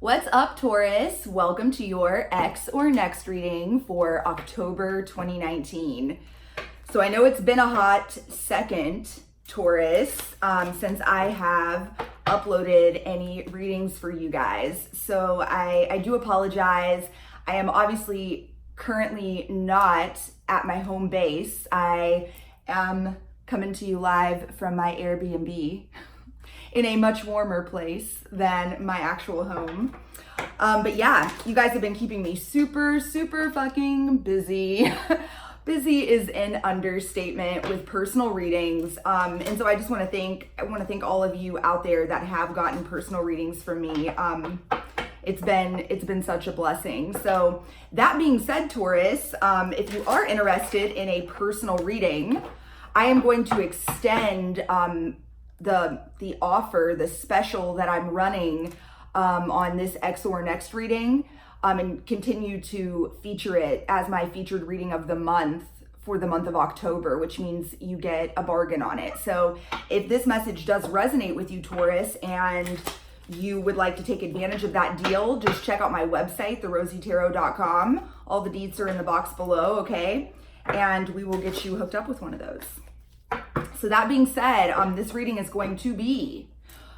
What's up, Taurus? Welcome to your X or Next reading for October 2019. So I know it's been a hot second, Taurus, since I have uploaded any readings for you guys. So I do apologize. I am obviously currently not at my home base. I am coming to you live from my Airbnb in a much warmer place than my actual home. But yeah, you guys have been keeping me super fucking busy. Busy is an understatement with personal readings. And so I just want to thank all of you out there that have gotten personal readings from me. It's been such a blessing. So that being said, Taurus, if you are interested in a personal reading, I am going to extend the offer, the special that I'm running on this X or Next reading, and continue to feature it as my featured reading of the month for the month of October, which means you get a bargain on it. So if this message does resonate with you, Taurus, and you would like to take advantage of that deal, just check out my website, therosytarot.com. All the deets are in the box below, okay? And we will get you hooked up with one of those. So that being said, this reading is going to be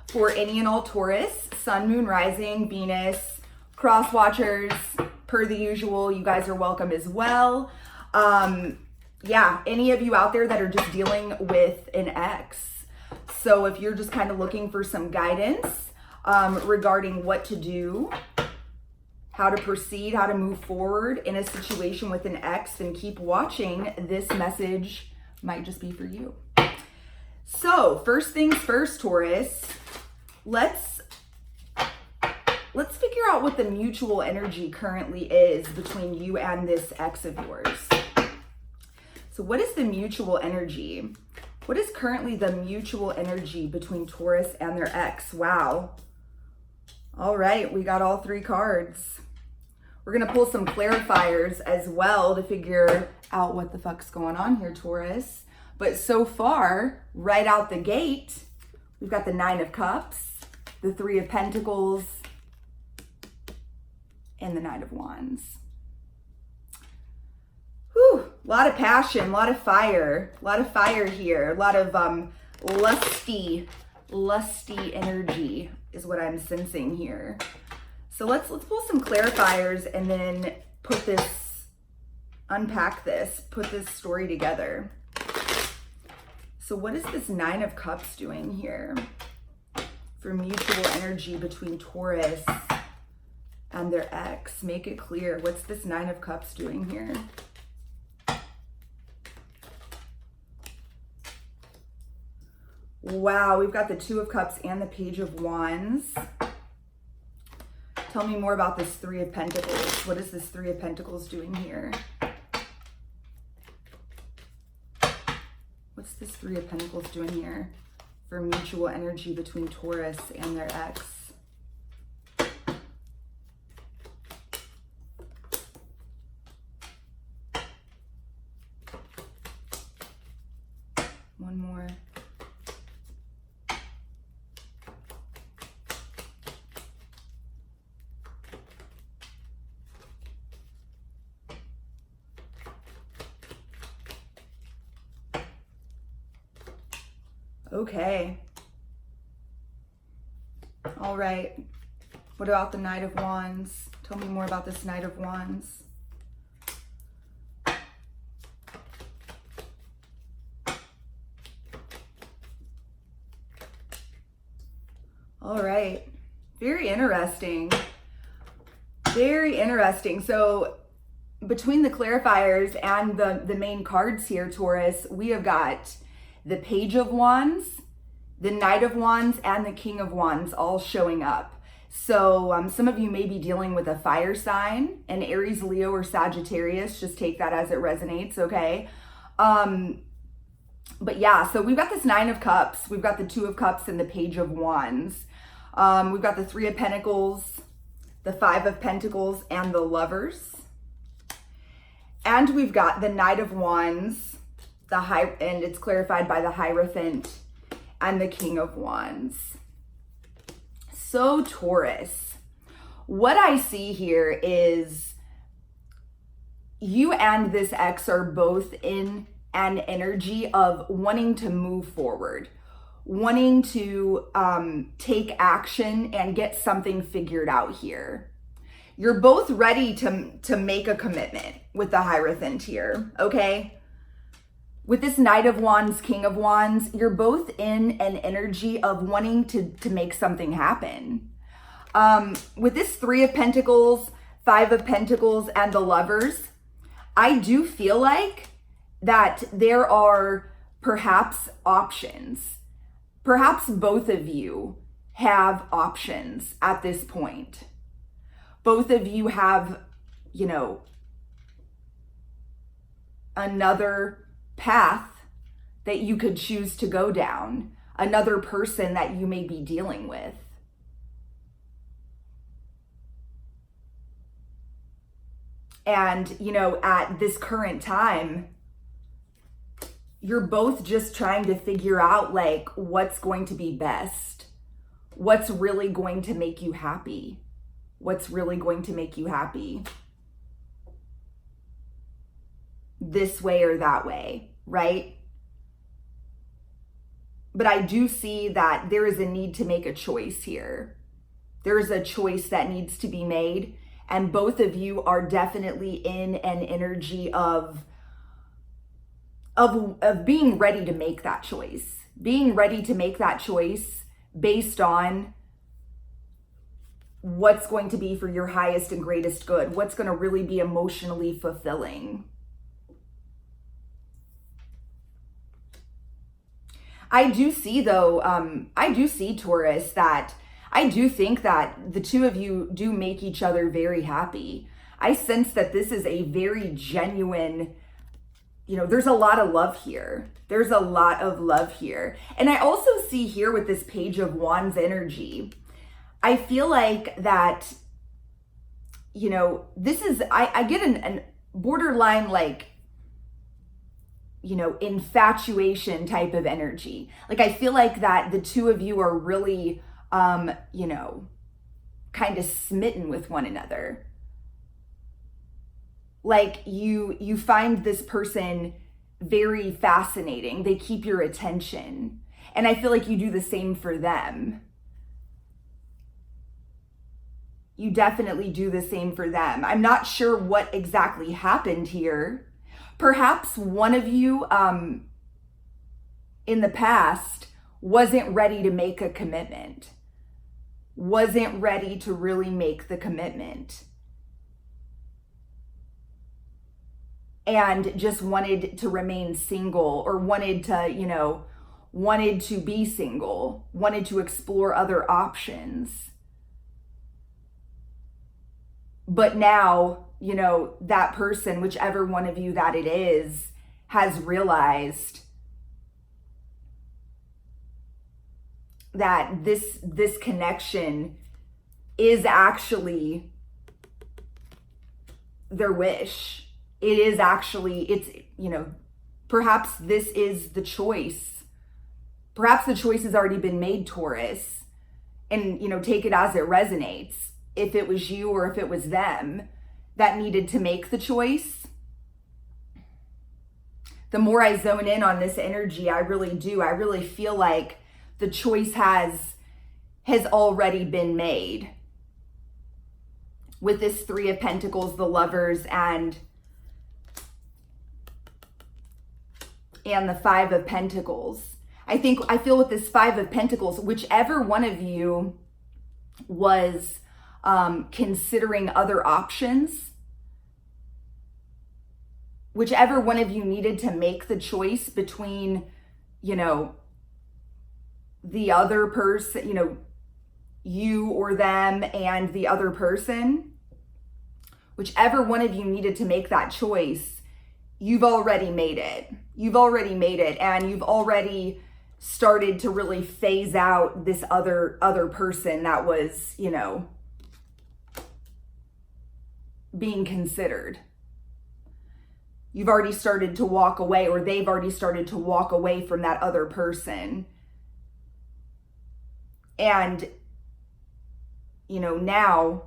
for any and all Taurus, Sun, Moon, Rising, Venus, cross watchers, per the usual. You guys are welcome as well. Yeah, any of you out there that are just dealing with an ex. So if you're just kind of looking for some guidance regarding what to do, how to proceed, how to move forward in a situation with an ex, then keep watching. This message might just be for you. So first things first, Taurus, let's figure out what the mutual energy currently is between you and this ex of yours. So what is the mutual energy? What is currently the mutual energy between Taurus and their ex? Wow. All right, we got all three cards. We're gonna pull some clarifiers as well to figure out what the fuck's going on here, Taurus. But so far, right out the gate, we've got the Nine of Cups, the Three of Pentacles, and the Knight of Wands. Whew, a lot of passion, a lot of fire here, a lot of lusty energy is what I'm sensing here. So let's pull some clarifiers and then unpack this, put this story together. So what is this Nine of Cups doing here for mutual energy between Taurus and their ex? Make it clear. What's this Nine of Cups doing here? Wow, we've got the Two of Cups and the Page of Wands. Tell me more about this Three of Pentacles. What is this Three of Pentacles doing here? What's this Three of Pentacles doing here for mutual energy between Taurus and their ex? One more. Okay. All right. What about the Knight of Wands? Tell me more about this Knight of Wands. All right. Very interesting. Very interesting. So between the clarifiers and the main cards here, Taurus, we have got the Page of Wands, the Knight of Wands, and the King of Wands all showing up. So some of you may be dealing with a fire sign, an Aries, Leo, or Sagittarius. Just take that as it resonates, okay? But yeah, so we've got this Nine of Cups, we've got the Two of Cups, and the Page of Wands. We've got the Three of Pentacles, the Five of Pentacles, and the Lovers. And we've got the Knight of Wands, and it's clarified by the Hierophant, and the King of Wands. So Taurus, What I see here is you and this ex are both in an energy of wanting to move forward, wanting to take action and get something figured out here. You're both ready to make a commitment with the Hierophant here, okay? With this Knight of Wands, King of Wands, you're both in an energy of wanting to make something happen. With this Three of Pentacles, Five of Pentacles, and the Lovers, I do feel like that there are perhaps options. Perhaps both of you have options at this point. Both of you have, you know, another path that you could choose to go down, another person that you may be dealing with. And, you know, at this current time, you're both just trying to figure out like what's going to be best, what's really going to make you happy, what's really going to make you happy. This way or that way, right? But I do see that there is a need to make a choice here. There's a choice that needs to be made. And both of you are definitely in an energy of being ready to make that choice. Being ready to make that choice based on what's going to be for your highest and greatest good. What's going to really be emotionally fulfilling. I do see though, I do see, Taurus, that I do think that the two of you do make each other very happy. I sense that this is a very genuine, you know, there's a lot of love here. There's a lot of love here. And I also see here with this Page of Wands energy, I feel like that, you know, this is, I get an borderline like, you know, infatuation type of energy. Like I feel like that the two of you are really, you know, kind of smitten with one another. Like you find this person very fascinating. They keep your attention. And I feel like you do the same for them. You definitely do the same for them. I'm not sure what exactly happened here. Perhaps one of you in the past wasn't ready to make a commitment. Wasn't ready to really make the commitment. And just wanted to remain single, or wanted to, you know, wanted to be single, wanted to explore other options. But now, you know, that person, whichever one of you that it is, has realized that this connection is actually their wish. It is actually, it's, you know, perhaps this is the choice. Perhaps the choice has already been made, Taurus. And, you know, take it as it resonates. If it was you or if it was them that needed to make the choice. The more I zone in on this energy, I really feel like the choice has already been made. With this Three of Pentacles, the Lovers, and the Five of Pentacles. I feel with this Five of Pentacles, whichever one of you was considering other options, whichever one of you needed to make the choice between, you know, the other person, you know, you or them and the other person, whichever one of you needed to make that choice, you've already made it. You've already made it, and you've already started to really phase out this other person that was, you know, being considered. You've already started to walk away, or they've already started to walk away from that other person. And, you know, now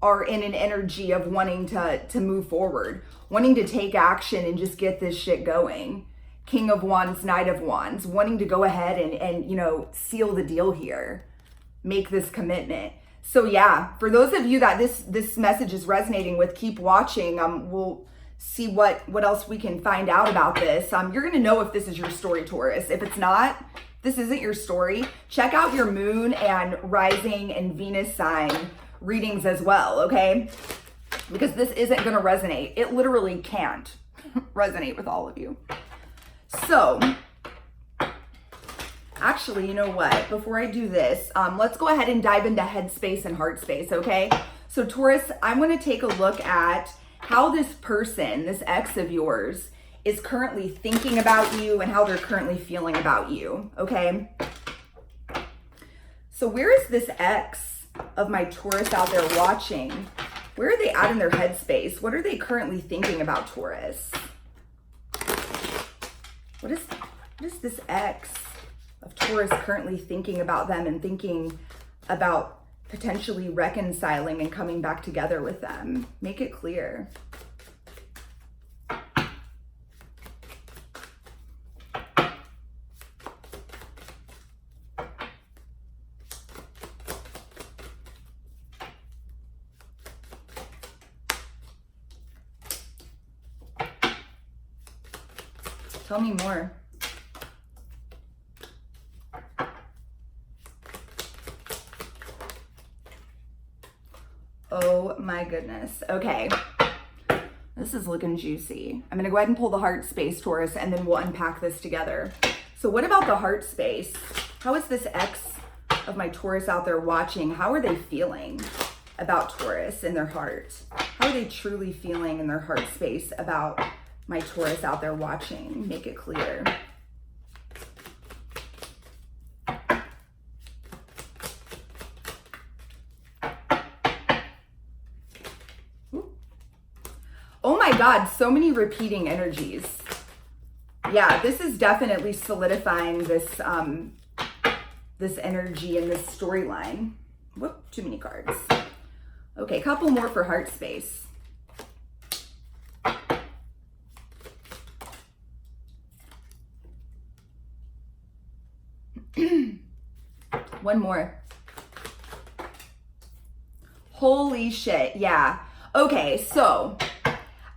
are in an energy of wanting to move forward, wanting to take action and just get this shit going. King of Wands, Knight of Wands, wanting to go ahead and you know, seal the deal here, make this commitment. So yeah, for those of you that this message is resonating with, keep watching. We'll see what else we can find out about this. You're gonna know if this is your story, Taurus. If it's not, this isn't your story. Check out your moon and rising and Venus sign readings as well, okay? Because this isn't gonna resonate. It literally can't resonate with all of you. So, actually, you know what? Before I do this, let's go ahead and dive into head space and heart space, okay? So Taurus, I'm gonna take a look at how this person, this ex of yours, is currently thinking about you and how they're currently feeling about you, okay? So where is this ex of my Taurus out there watching? Where are they at in their headspace? What are they currently thinking about, Taurus? What is this ex of Taurus currently thinking about them and thinking about potentially reconciling and coming back together with them? Make it clear. Tell me more. Oh my goodness. Okay. This is looking juicy. I'm gonna go ahead and pull the heart space, Taurus, and then we'll unpack this together. So what about the heart space? How is this ex of my Taurus out there watching? How are they feeling about Taurus in their heart? How are they truly feeling in their heart space about my Taurus out there watching? Make it clear. Oh my God, so many repeating energies. Yeah, this is definitely solidifying this this energy and this storyline. Whoop, too many cards. Okay, couple more for heart space. One more. Holy shit, yeah. Okay, so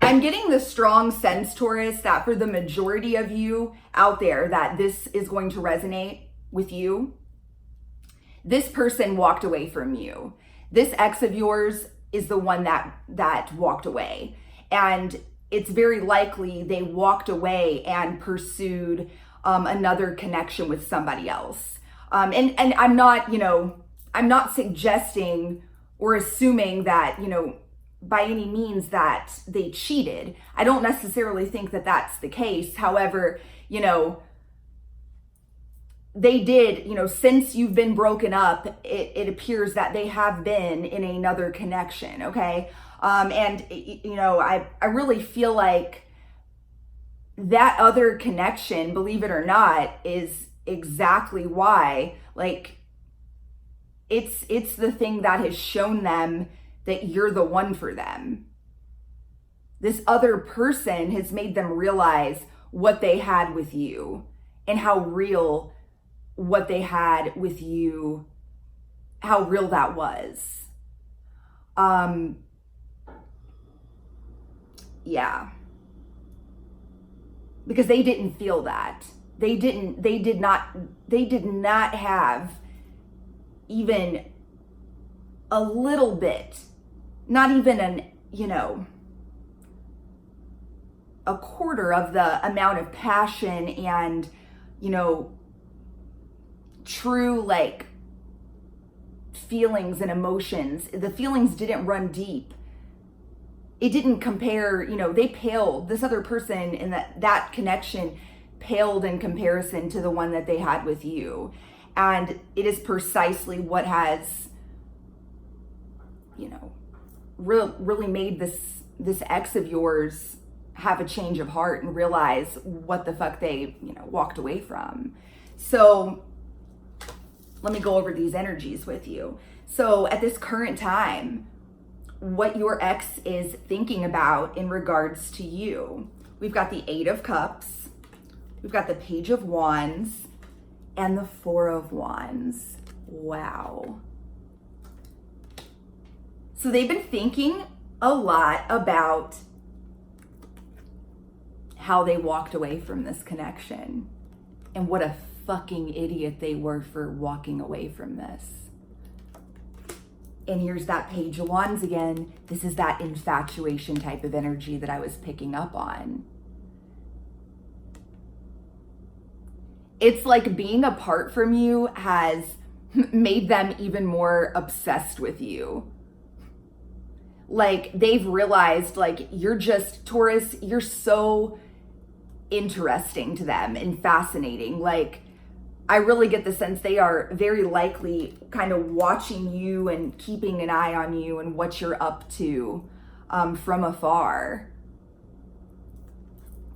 I'm getting the strong sense, Taurus, that for the majority of you out there, that this is going to resonate with you. This person walked away from you. This ex of yours is the one that walked away. And it's very likely they walked away and pursued another connection with somebody else. And I'm not, you know, I'm not suggesting or assuming that, you know, by any means that they cheated. I don't necessarily think that that's the case. However, you know, they did, you know, since you've been broken up, it appears that they have been in another connection, okay? And, you know, I really feel like that other connection, believe it or not, is exactly why, like, it's the thing that has shown them that you're the one for them. This other person has made them realize what they had with you and how real what they had with you, how real that was. Yeah. Because they didn't feel that. They did not have even a little bit, not even an, you know, a quarter of the amount of passion and, you know, true, like, feelings and emotions. The feelings didn't run deep. It didn't compare, you know, they paled. This other person in that connection paled in comparison to the one that they had with you. And it is precisely what has, you know, really made this ex of yours have a change of heart and realize what the fuck they, you know, walked away from. So let me go over these energies with you. So at this current time, what your ex is thinking about in regards to you. We've got the 8 of Cups, we've got the Page of Wands, and the 4 of Wands. Wow. So they've been thinking a lot about how they walked away from this connection and what a fucking idiot they were for walking away from this. And here's that Page of Wands again. This is that infatuation type of energy that I was picking up on. It's like being apart from you has made them even more obsessed with you. Like they've realized like you're just, Taurus, you're so interesting to them and fascinating. Like I really get the sense they are very likely kind of watching you and keeping an eye on you and what you're up to from afar.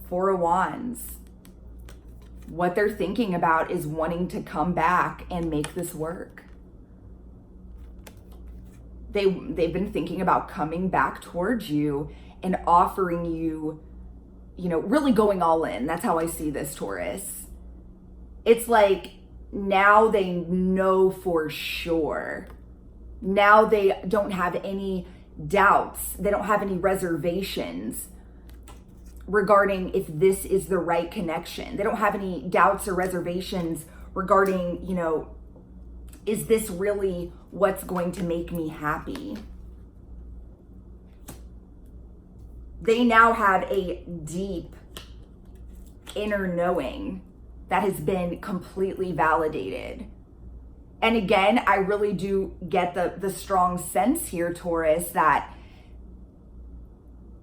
4 of Wands. What they're thinking about is wanting to come back and make this work. They've been thinking about coming back towards you and offering you, you know, really going all in. That's how I see this, Taurus. It's like now they know for sure. Now they don't have any doubts. They don't have any reservations regarding if this is the right connection. They don't have any doubts or reservations regarding, you know, is this really what's going to make me happy? They now have a deep inner knowing that has been completely validated. And again, I really do get the strong sense here, Taurus, that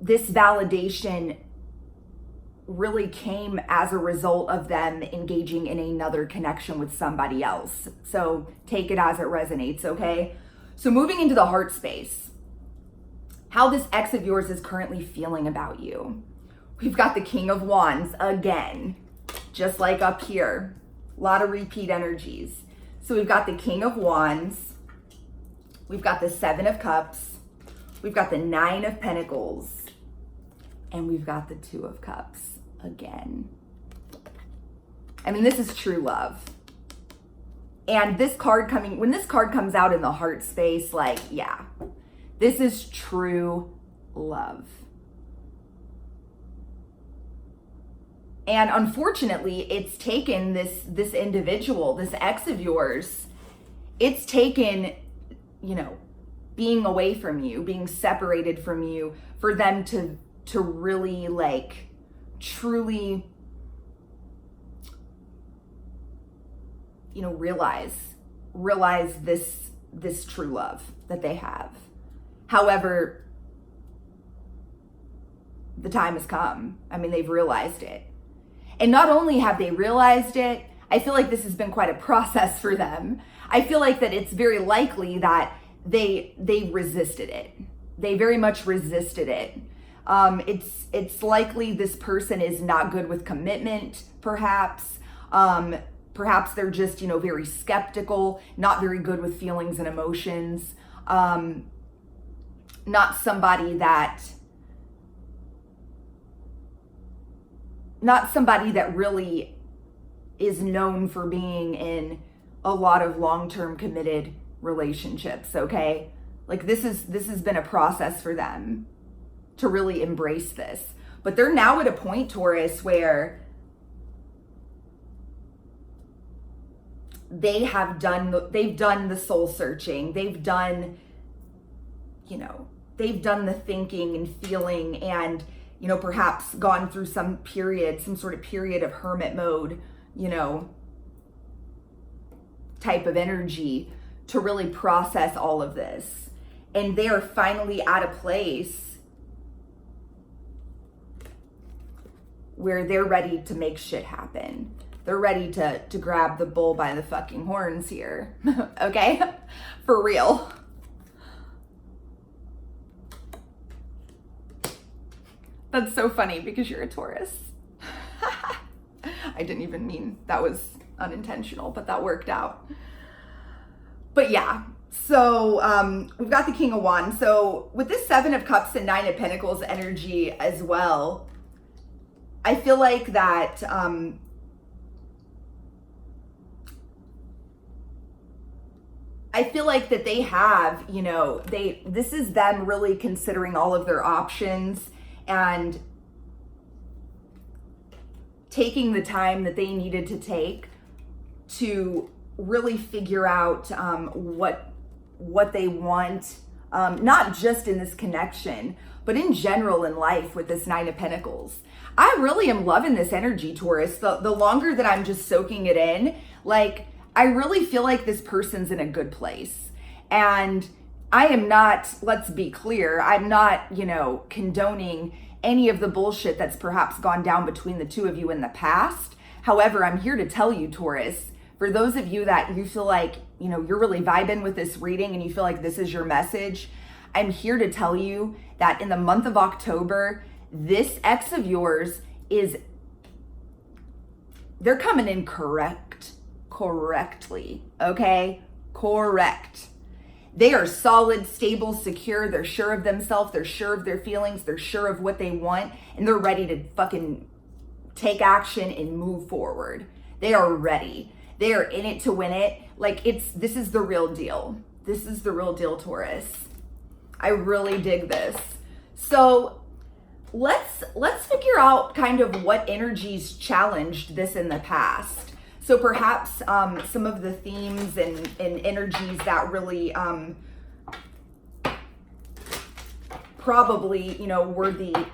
this validation really came as a result of them engaging in another connection with somebody else. So take it as it resonates, okay? So moving into the heart space, how this ex of yours is currently feeling about you. We've got the King of Wands again, just like up here. A lot of repeat energies. So we've got the King of Wands, we've got the 7 of Cups, we've got the 9 of Pentacles, and we've got the 2 of Cups again. I mean, this is true love. And this card when this card comes out in the heart space, like, yeah, this is true love. And unfortunately, it's taken this individual, this ex of yours, it's taken, you know, being away from you, being separated from you, for them to really like truly, you know, realize this true love that they have. However, the time has come. I mean, they've realized it. And not only have they realized it, I feel like this has been quite a process for them. I feel like that it's very likely that they resisted it. They very much resisted it. It's likely this person is not good with commitment, perhaps. Perhaps they're just, you know, very skeptical, not very good with feelings and emotions. Not somebody that really is known for being in a lot of long-term committed relationships, okay? Like this has been a process for them to really embrace this. But they're now at a point, Taurus, where they've done the soul searching. They've done, you know, they've done the thinking and feeling and, you know, perhaps gone through some sort of period of hermit mode, you know, type of energy to really process all of this. And they are finally at a place where they're ready to make shit happen. They're ready to grab the bull by the fucking horns here, okay? For real. That's so funny because you're a Taurus. I didn't even mean, that was unintentional, but that worked out. But yeah, So we've got the King of Wands. So with this Seven of Cups and Nine of Pentacles energy as well, I feel like that they have, you know, this is them really considering all of their options and taking the time that they needed to take to really figure out what they want, not just in this connection, but in general in life with this Nine of Pentacles. I really am loving this energy, Taurus. The longer that I'm just soaking it in, like, I really feel like this person's in a good place. And I am not, let's be clear, I'm not, you know, condoning any of the bullshit that's perhaps gone down between the two of you in the past. However, I'm here to tell you, Taurus, for those of you that you feel like, you know, you're really vibing with this reading and you feel like this is your message, I'm here to tell you that in the month of October, this ex of yours they're coming in correctly, okay? Correct. They are solid, stable, secure. They're sure of themselves. They're sure of their feelings. They're sure of what they want. And they're ready to fucking take action and move forward. They are ready. They are in it to win it. Like, this is the real deal. This is the real deal, Taurus. I really dig this. So let's figure out kind of what energies challenged this in the past. So perhaps some of the themes and energies that really probably, you know, were the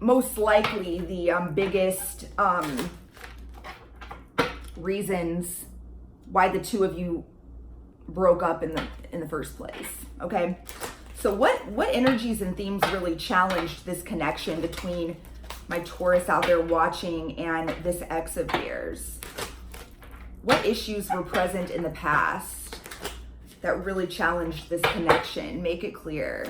most likely the biggest reasons why the two of you broke up in the first place. Okay, so what energies and themes really challenged this connection between my Taurus out there watching and this ex of theirs? What issues were present in the past that really challenged this connection? Make it clear.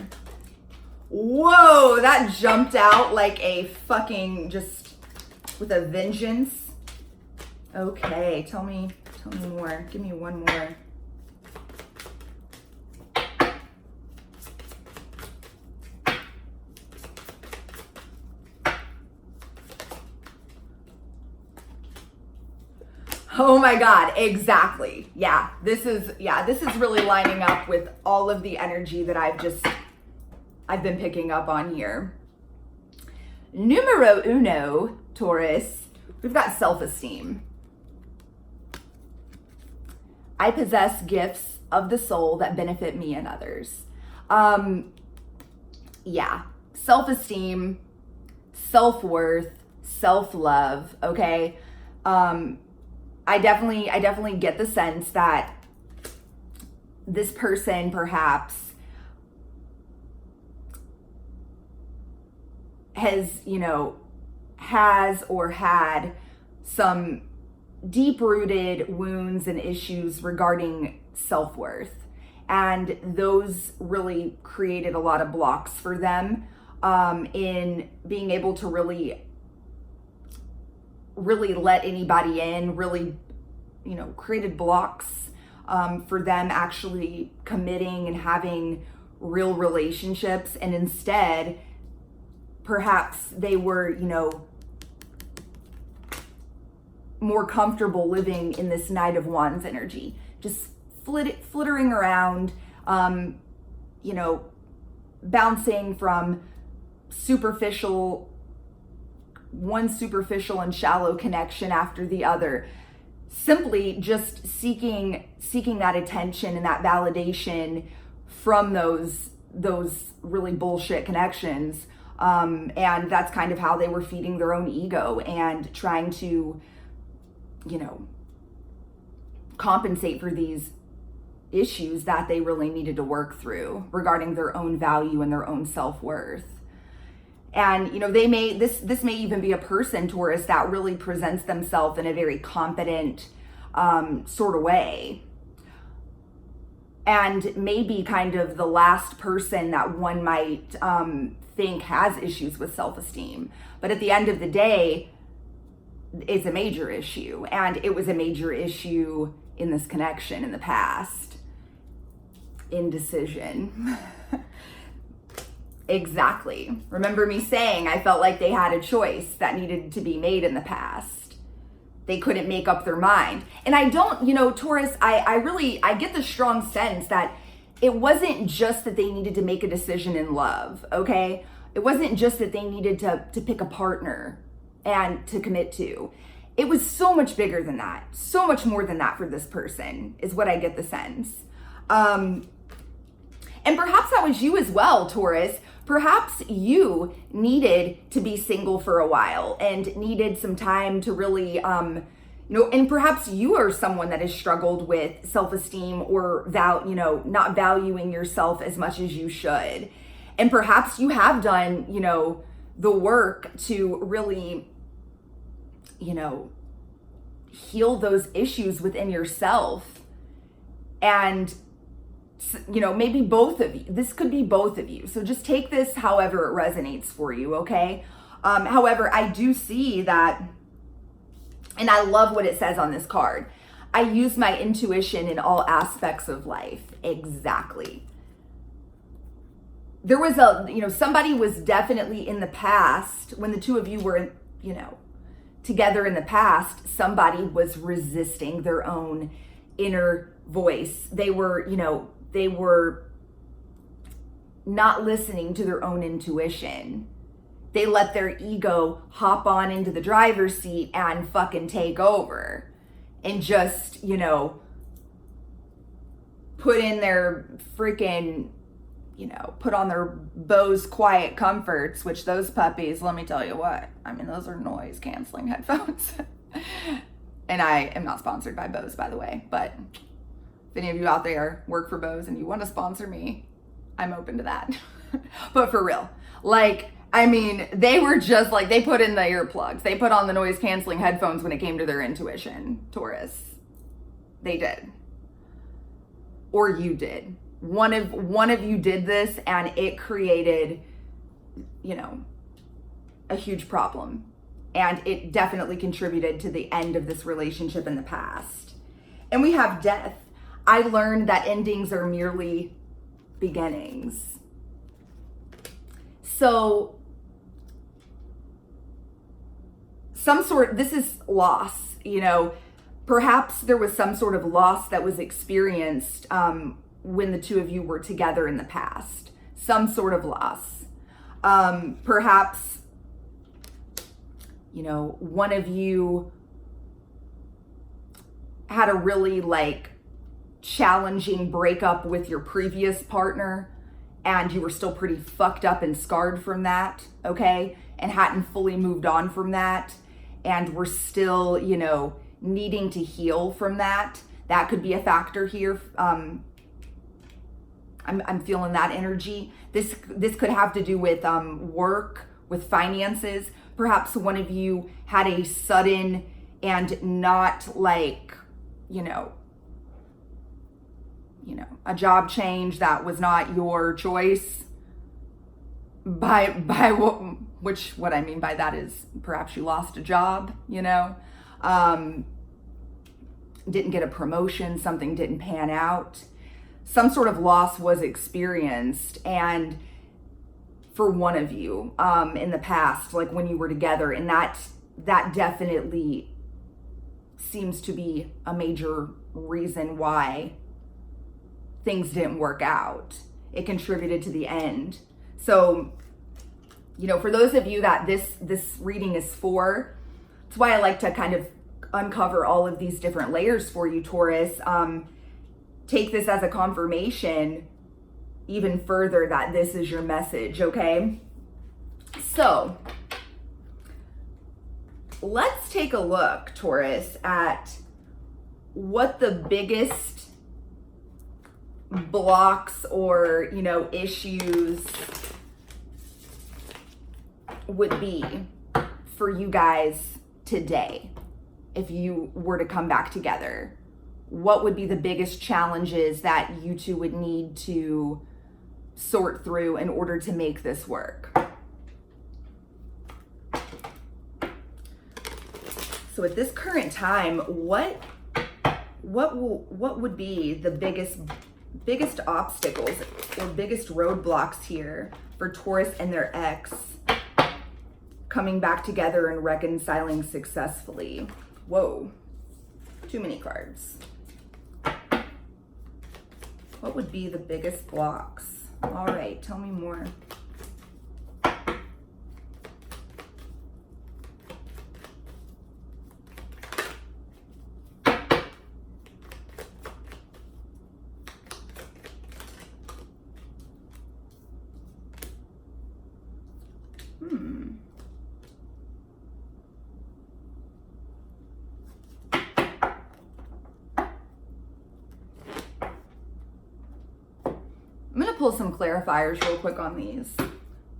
Whoa, that jumped out like a fucking, just with a vengeance. Okay, tell me more. Give me one more. Oh my God, exactly. Yeah, this is really lining up with all of the energy that I've been picking up on here. Numero uno, Taurus, we've got self-esteem. I possess gifts of the soul that benefit me and others. Yeah, self-esteem, self-worth, self-love, okay? I definitely get the sense that this person perhaps has or had some deep-rooted wounds and issues regarding self-worth. And those really created a lot of blocks for them in being able to really let anybody in, really, created blocks for them actually committing and having real relationships. And instead, perhaps they were, more comfortable living in this Knight of Wands energy, just flittering around, bouncing from one superficial and shallow connection after the other, simply just seeking that attention and that validation from those really bullshit connections. And that's kind of how they were feeding their own ego and trying to, compensate for these issues that they really needed to work through regarding their own value and their own self-worth. And, this may even be a person, Taurus, that really presents themselves in a very confident sort of way. And maybe kind of the last person that one might think has issues with self-esteem. But at the end of the day, it's a major issue. And it was a major issue in this connection in the past. indecision. Exactly. Remember me saying I felt like they had a choice that needed to be made in the past. They couldn't make up their mind. And I don't, Taurus, I get the strong sense that it wasn't just that they needed to make a decision in love, okay? It wasn't just that they needed to pick a partner and to commit to. It was so much bigger than that. So much more than that for this person is what I get the sense. And perhaps that was you as well, Taurus. Perhaps you needed to be single for a while and needed some time to really, and perhaps you are someone that has struggled with self-esteem or not valuing yourself as much as you should. And perhaps you have done, the work to really, heal those issues within yourself. And maybe both of you. This could be both of you. So just take this however it resonates for you, okay? However, I do see that, and I love what it says on this card. I use my intuition in all aspects of life. Exactly. There was somebody was definitely in the past, when the two of you were, together in the past, somebody was resisting their own inner voice. They were not listening to their own intuition. They let their ego hop on into the driver's seat and fucking take over and just, put in their freaking, put on their Bose Quiet Comforts, which those puppies, let me tell you what, those are noise canceling headphones. And I am not sponsored by Bose, by the way, but if any of you out there work for Bose and you want to sponsor me, I'm open to that. But for real, they were just they put in the earplugs. They put on the noise canceling headphones when it came to their intuition, Taurus. They did. Or you did. One of you did this and it created, a huge problem. And it definitely contributed to the end of this relationship in the past. And we have death. I learned that endings are merely beginnings. So this is loss, perhaps there was some sort of loss that was experienced when the two of you were together in the past, some sort of loss. Perhaps, one of you had a really challenging breakup with your previous partner and you were still pretty fucked up and scarred from that, okay? And hadn't fully moved on from that and were still, needing to heal from that. That could be a factor here. I'm feeling that energy. This could have to do with work, with finances. Perhaps one of you had a sudden and not a job change that was not your choice. What I mean by that is perhaps you lost a job, didn't get a promotion, something didn't pan out. Some sort of loss was experienced, and for one of you in the past, when you were together, and that definitely seems to be a major reason why things didn't work out. It contributed to the end. So, for those of you that this reading is for, that's why I like to kind of uncover all of these different layers for you, Taurus. Take this as a confirmation even further that this is your message, okay? So, let's take a look, Taurus, at what the biggest blocks or, issues would be for you guys today if you were to come back together. What would be the biggest challenges that you two would need to sort through in order to make this work? So at this current time, what would be the biggest biggest obstacles or biggest roadblocks here for Taurus and their ex coming back together and reconciling successfully? Whoa, too many cards. What would be the biggest blocks? All right, tell me more. I'm going to pull some clarifiers real quick on these.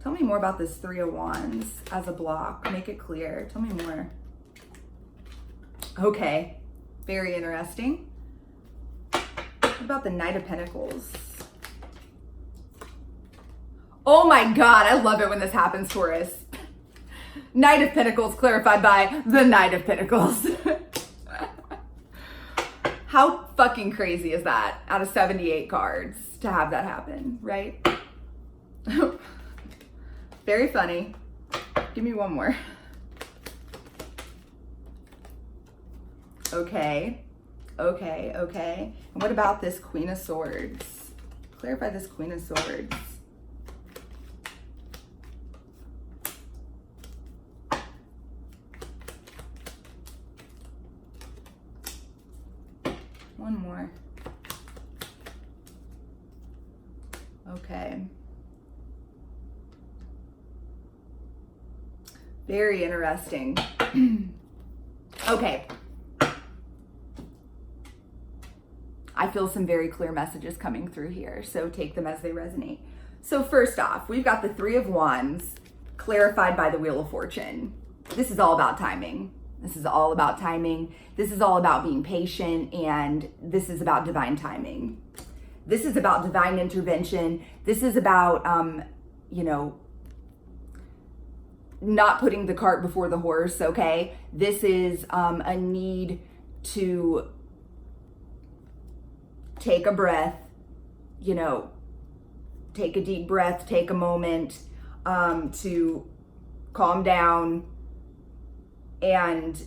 Tell me more about this Three of Wands as a block. Make it clear. Tell me more. Okay, very interesting. What about the Knight of Pentacles? Oh my God, I love it when this happens, Taurus. Knight of Pentacles clarified by the Knight of Pentacles. How fucking crazy is that out of 78 cards to have that happen, right? Very funny. Give me one more. Okay. And what about this Queen of Swords? Clarify this Queen of Swords. One more. Okay. Very interesting. Okay. I feel some very clear messages coming through here, so take them as they resonate. So first off, we've got the Three of Wands clarified by the Wheel of Fortune. This is all about timing. This is all about timing. This is all about being patient, and this is about divine timing. This is about divine intervention. This is about, not putting the cart before the horse, okay? This is a need to take a breath, take a deep breath, take a moment to calm down and,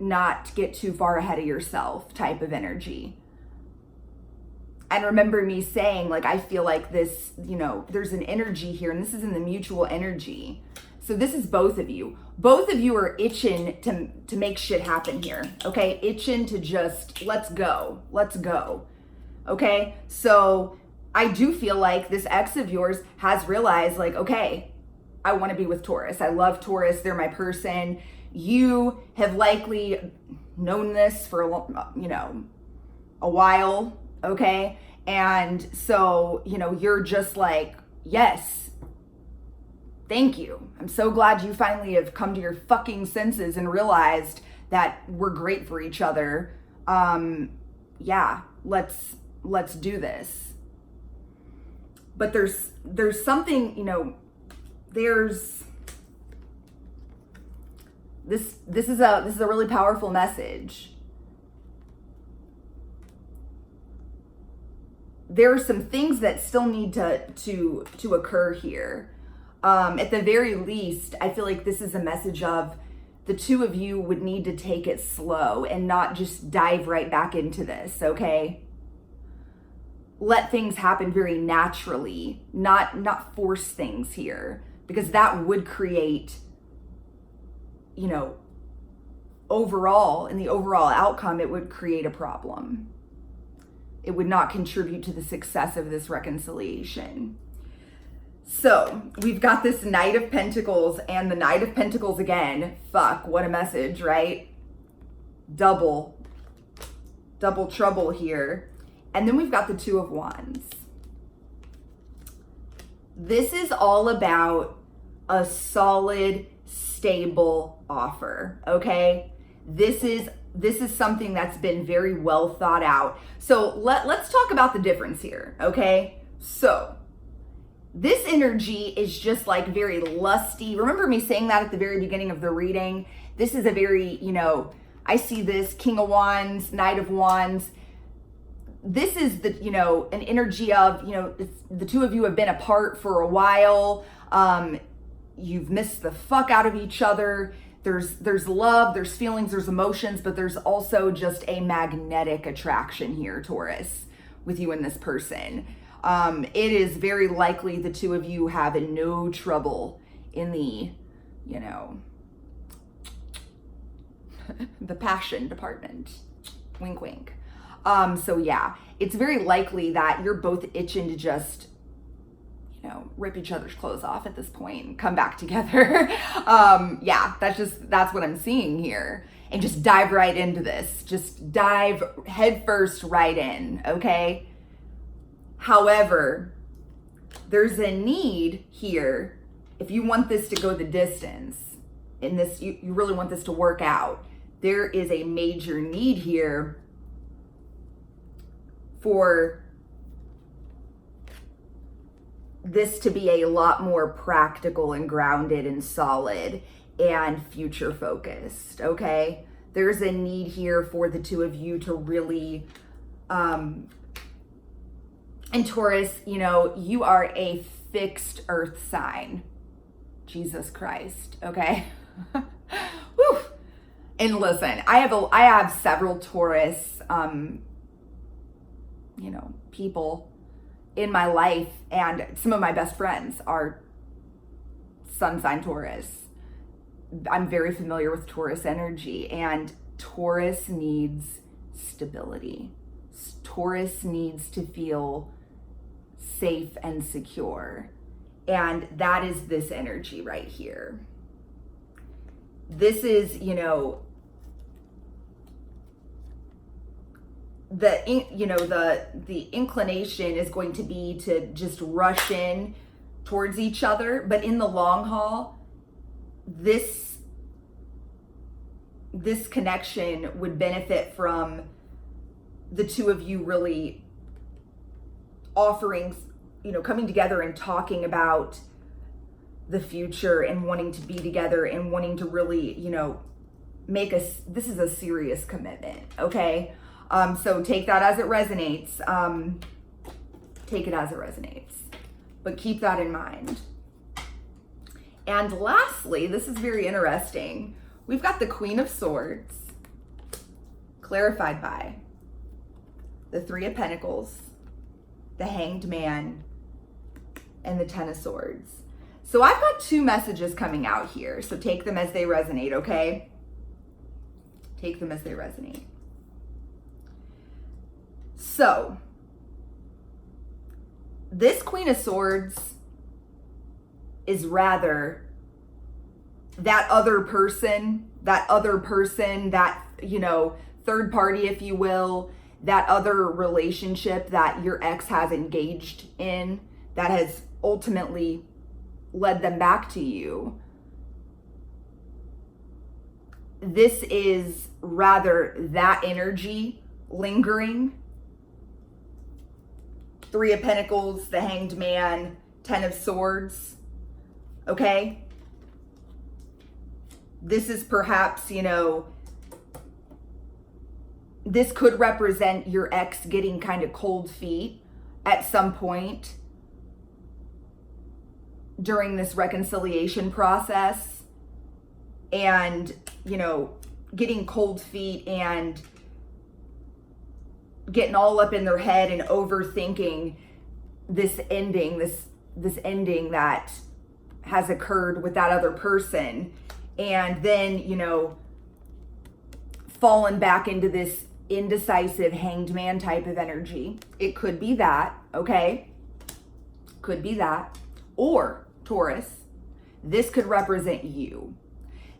not get too far ahead of yourself type of energy. And remember me saying, like, I feel like this, there's an energy here, and this is in the mutual energy. So this is both of you. Both of you are itching to make shit happen here, okay? Itching to just, let's go. Okay? So I do feel like this ex of yours has realized, like, okay, I want to be with Taurus. I love Taurus. They're my person. You have likely known this for a while, okay? And so, you're just like, yes, thank you. I'm so glad you finally have come to your fucking senses and realized that we're great for each other. Yeah, let's do this. But there's something, this is a really powerful message. There are some things that still need to occur here. At the very least, I feel like this is a message of the two of you would need to take it slow and not just dive right back into this, okay? Let things happen very naturally, not force things here, because that would create, overall, in the overall outcome, it would create a problem. It would not contribute to the success of this reconciliation. So we've got this Knight of Pentacles and the Knight of Pentacles again. Fuck, what a message, right? Double trouble here. And then we've got the Two of Wands. This is all about a solid, stable offer, okay? This is something that's been very well thought out. So let's talk about the difference here, okay? So this energy is just like very lusty. Remember me saying that at the very beginning of the reading? This is a very, I see this King of Wands, Knight of Wands. This is the, you know, an energy of, you know, the two of you have been apart for a while. You've missed the fuck out of each other. There's love, there's feelings, there's emotions, but there's also just a magnetic attraction here, Taurus, with you and this person. It is very likely the two of you have no trouble in the, you know, the passion department. Wink, wink. So yeah, it's very likely that you're both itching to just, you know, rip each other's clothes off at this point and come back together. Yeah, that's what I'm seeing here. And just dive right into this. Just dive headfirst right in, okay? However, there's a need here, if you want this to go the distance, in this, you really want this to work out, there is a major need here for this to be a lot more practical and grounded and solid and future focused, okay? There's a need here for the two of you to really, and Taurus, you know, you are a fixed earth sign. Jesus Christ, okay? Whew. And listen, I have several Taurus, you know, people in my life, and some of my best friends are sun sign Taurus. I'm very familiar with Taurus energy, and Taurus needs stability. Taurus needs to feel safe and secure. And that is this energy right here. This is, you know, the inclination is going to be to just rush in towards each other, but in the long haul, this connection would benefit from the two of you really offering, you know, coming together and talking about the future and wanting to be together and wanting to really, you know, this is a serious commitment, okay? So take that as it resonates. Take it as it resonates, but keep that in mind. And lastly, this is very interesting. We've got the Queen of Swords, clarified by the Three of Pentacles, the Hanged Man, and the Ten of Swords. So I've got two messages coming out here. So take them as they resonate, okay? Take them as they resonate. So this Queen of Swords is rather that other person, that, you know, third party, if you will, that other relationship that your ex has engaged in that has ultimately led them back to you. This is rather that energy lingering. Three of Pentacles, the Hanged Man, Ten of Swords, okay? This is perhaps, you know, this could represent your ex getting kind of cold feet at some point during this reconciliation process, and, you know, getting cold feet and getting all up in their head and overthinking this ending that has occurred with that other person, and then, you know, falling back into this indecisive Hanged Man type of energy. It could be that, okay? Could be that. Or, Taurus, this could represent you.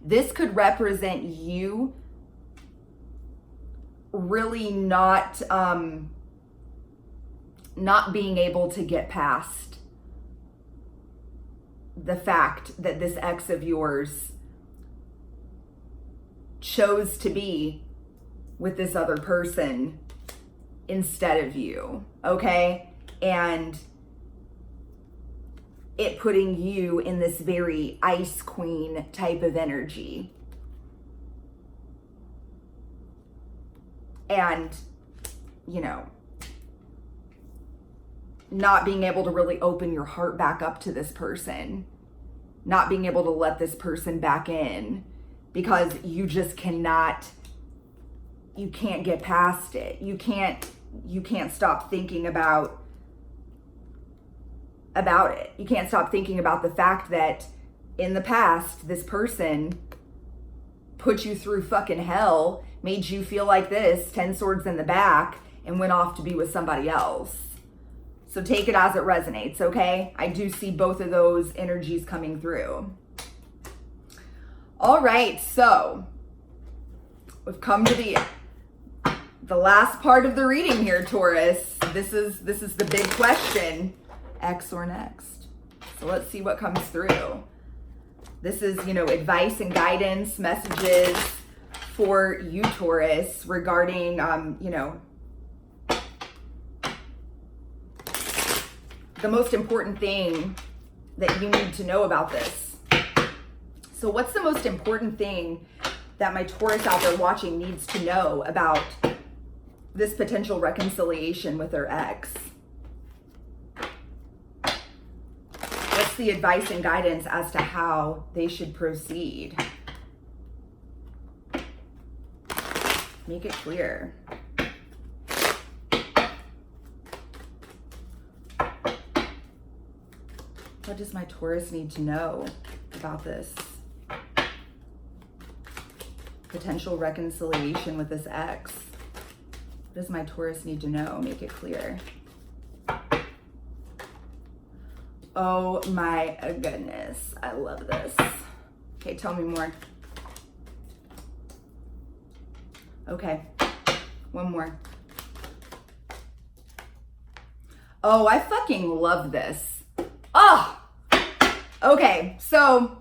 This could represent you really not being able to get past the fact that this ex of yours chose to be with this other person instead of you, okay? And it putting you in this very Ice Queen type of energy. and, you know, not being able to really open your heart back up to this person, not being able to let this person back in because you just cannot, you can't get past it. You can't stop thinking about it. You can't stop thinking about the fact that in the past, this person put you through fucking hell, made you feel like this, 10 swords in the back, and went off to be with somebody else. So take it as it resonates, okay? I do see both of those energies coming through. All right, so we've come to the last part of the reading here, Taurus. This is the big question, X or next. So let's see what comes through. This is, you know, advice and guidance, messages for you, Taurus, regarding, you know, the most important thing that you need to know about this. So what's the most important thing that my Taurus out there watching needs to know about this potential reconciliation with their ex? What's the advice and guidance as to how they should proceed? Make it clear. What does my Taurus need to know about this potential reconciliation with this ex? What does my Taurus need to know? Make it clear. Oh my goodness. I love this. Okay, tell me more. Okay, one more. Oh, I fucking love this. Oh, okay, so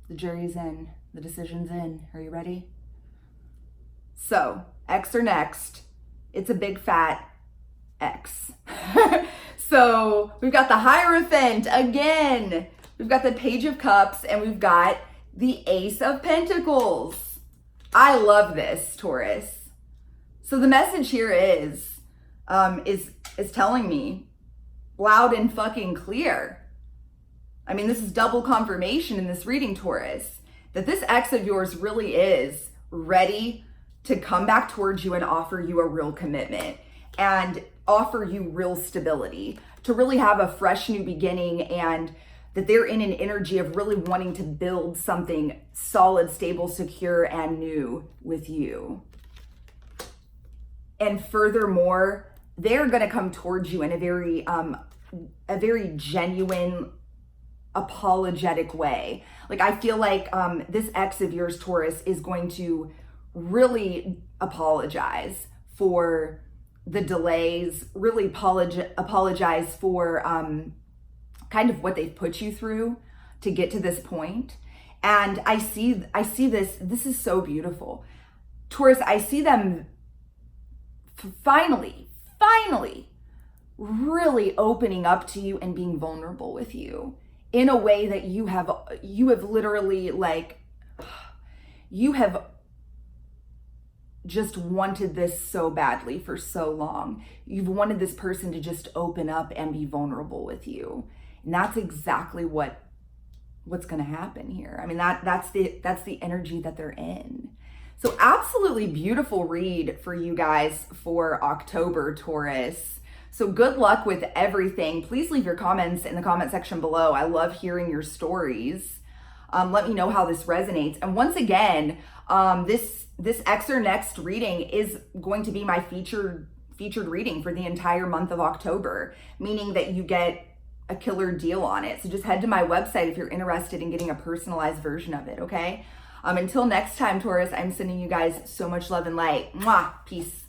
the jury's in, the decision's in. Are you ready? So, X or next, it's a big fat X. So, we've got the Hierophant again. We've got the Page of Cups, and we've got the Ace of Pentacles. I love this, Taurus. So the message here is telling me loud and fucking clear. I mean, this is double confirmation in this reading, Taurus, that this ex of yours really is ready to come back towards you and offer you a real commitment and offer you real stability, to really have a fresh new beginning, and that they're in an energy of really wanting to build something solid, stable, secure, and new with you. And furthermore, they're going to come towards you in a very genuine, apologetic way. Like, I feel like this ex of yours, Taurus, is going to really apologize for the delays, really apologize for kind of what they've put you through to get to this point. And I see this is so beautiful. Taurus, I see them finally really opening up to you and being vulnerable with you in a way that you have literally, like, you have just wanted this so badly for so long. You've wanted this person to just open up and be vulnerable with you. And that's exactly what's going to happen here. I mean, that's the energy that they're in. So absolutely beautiful read for you guys for October, Taurus. So good luck with everything. Please leave your comments in the comment section below. I love hearing your stories. Let me know how this resonates. And once again, this X or Next reading is going to be my featured reading for the entire month of October, meaning that you get a killer deal on it. So just head to my website if you're interested in getting a personalized version of it, okay? Until next time, Taurus, I'm sending you guys so much love and light. Mwah! Peace.